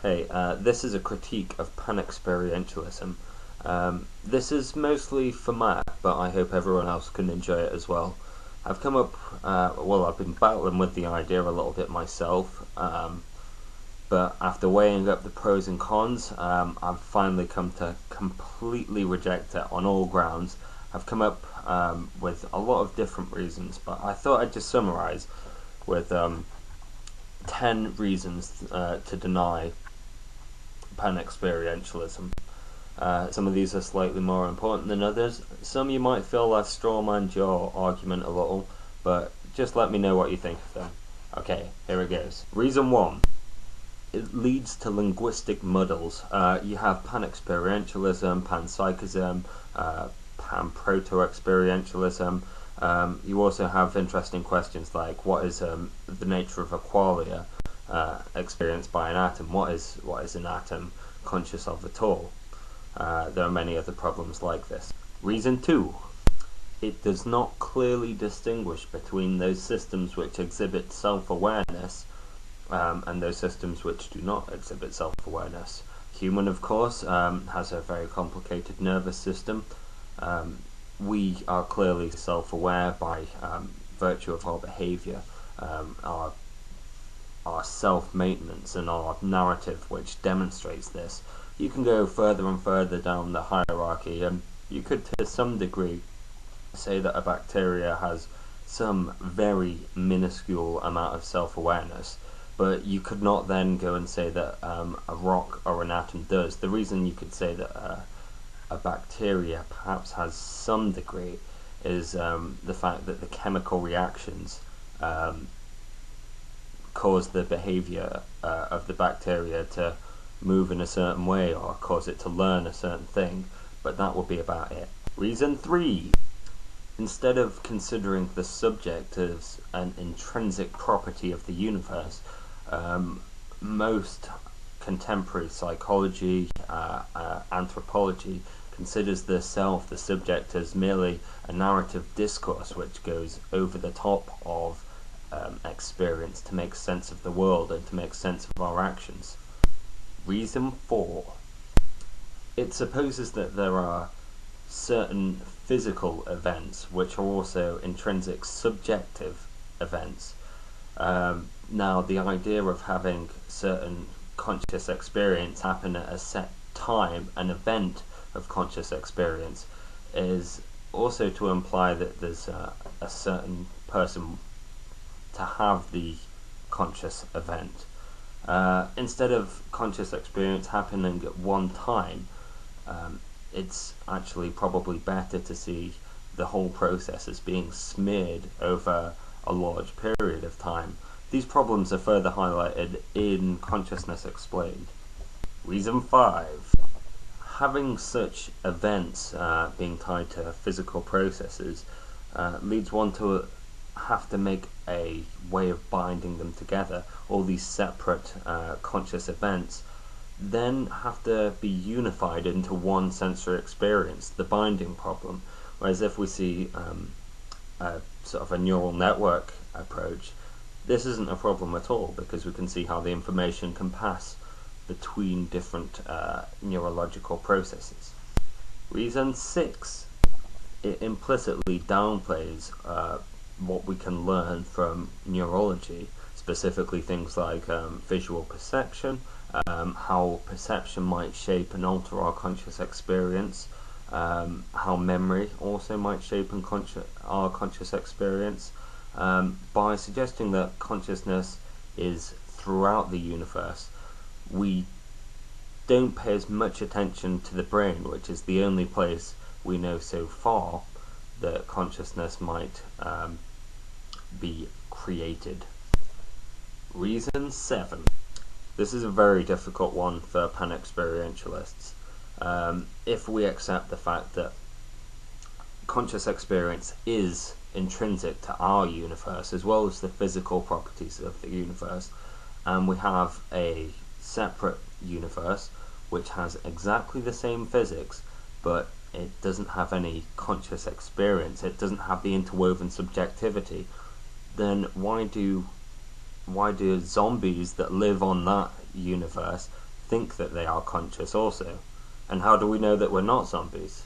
Hey, this is a critique of panexperientialism. This is mostly for Matt, but I hope everyone else can enjoy it as well. I've come up, I've been battling with the idea a little bit myself, but after weighing up the pros and cons, I've finally come to completely reject it on all grounds. I've come up with a lot of different reasons, but I thought I'd just summarize with 10 reasons to deny panexperientialism. Some of these are slightly more important than others. Some you might feel I've strawmanned your argument a little, but just let me know what you think of them. Okay, here it goes. Reason 1. It leads to linguistic muddles. You have panexperientialism, panpsychism, pan-proto-experientialism. You also have interesting questions like what is the nature of a qualia experienced by an atom? What is an atom conscious of at all? There are many other problems like this. Reason 2. It does not clearly distinguish between those systems which exhibit self-awareness and those systems which do not exhibit self-awareness. Human, of course, has a very complicated nervous system. We are clearly self-aware by virtue of our behavior, our self-maintenance and our narrative which demonstrates this. You can go further and further down the hierarchy, and you could to some degree say that a bacteria has some very minuscule amount of self-awareness, but you could not then go and say that a rock or an atom does. The reason you could say that a bacteria perhaps has some degree is the fact that the chemical reactions cause the behavior of the bacteria to move in a certain way or cause it to learn a certain thing, but that would be about it. Reason 3. Instead of considering the subject as an intrinsic property of the universe, most contemporary psychology, anthropology, considers the self, the subject, as merely a narrative discourse which goes over the top of experience to make sense of the world and to make sense of our actions. Reason 4. It supposes that there are certain physical events which are also intrinsic subjective events. Now, the idea of having certain conscious experience happen at a set time, an event of conscious experience, is also to imply that there's a certain person to have the conscious event. Instead of conscious experience happening at one time, it's actually probably better to see the whole process as being smeared over a large period of time. These problems are further highlighted in Consciousness Explained. Reason 5. Having such events being tied to physical processes leads one to have to make a way of binding them together. All these separate conscious events then have to be unified into one sensory experience, the binding problem. Whereas if we see a sort of a neural network approach, this isn't a problem at all, because we can see how the information can pass between different neurological processes. Reason 6. It implicitly downplays what we can learn from neurology, specifically things like visual perception, how perception might shape and alter our conscious experience, how memory also might shape our conscious experience, by suggesting that consciousness is throughout the universe. We don't pay as much attention to the brain, which is the only place we know so far that consciousness might be created. Reason 7. This is a very difficult one for panexperientialists. If we accept the fact that conscious experience is intrinsic to our universe as well as the physical properties of the universe, and we have a separate universe which has exactly the same physics, but it doesn't have any conscious experience, it doesn't have the interwoven subjectivity, then why do zombies that live on that universe think that they are conscious also. And how do we know that we're not zombies?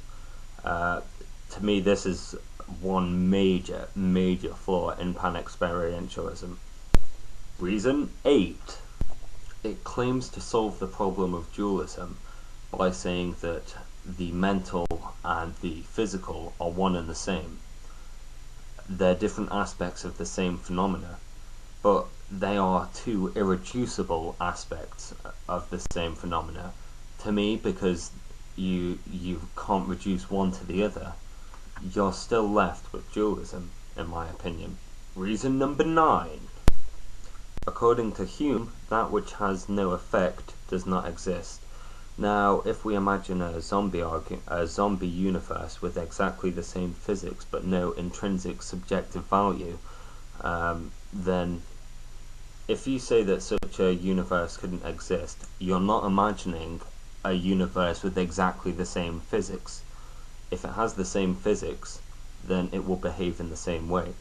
To me, this is one major flaw in panexperientialism. Reason 8. It claims to solve the problem of dualism by saying that the mental and the physical are one and the same. They're different aspects of the same phenomena, but they are two irreducible aspects of the same phenomena. To me, because you can't reduce one to the other, you're still left with dualism, in my opinion. Reason number 9. According to Hume, that which has no effect does not exist. Now, if we imagine a zombie universe with exactly the same physics but no intrinsic subjective value, then if you say that such a universe couldn't exist, you're not imagining a universe with exactly the same physics. If it has the same physics, then it will behave in the same way.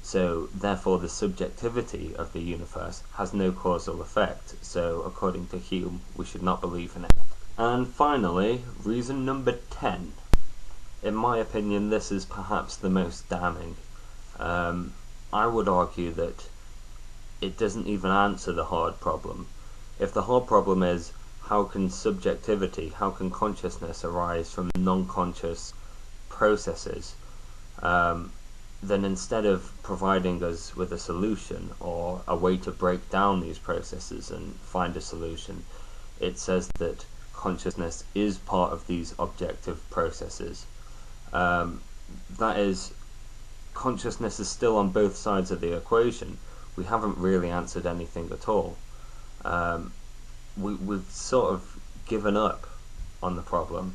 So, therefore, the subjectivity of the universe has no causal effect, so according to Hume, we should not believe in it. And finally, reason number 10. In my opinion, this is perhaps the most damning. I would argue that it doesn't even answer the hard problem. If the hard problem is, how can consciousness arise from non-conscious processes, then instead of providing us with a solution or a way to break down these processes and find a solution, it says that consciousness is part of these objective processes. That is, consciousness is still on both sides of the equation. We haven't really answered anything at all. We've sort of given up on the problem.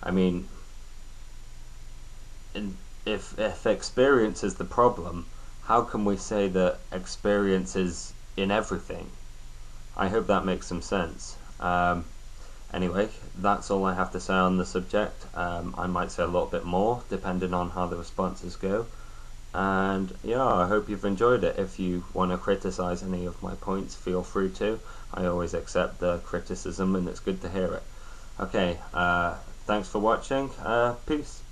I mean, if experience is the problem, how can we say that experience is in everything? I hope that makes some sense. Anyway, that's all I have to say on the subject. I might say a little bit more, depending on how the responses go. And yeah, I hope you've enjoyed it. If you want to criticize any of my points, feel free to. I always accept the criticism, and it's good to hear it. Okay, thanks for watching. Peace.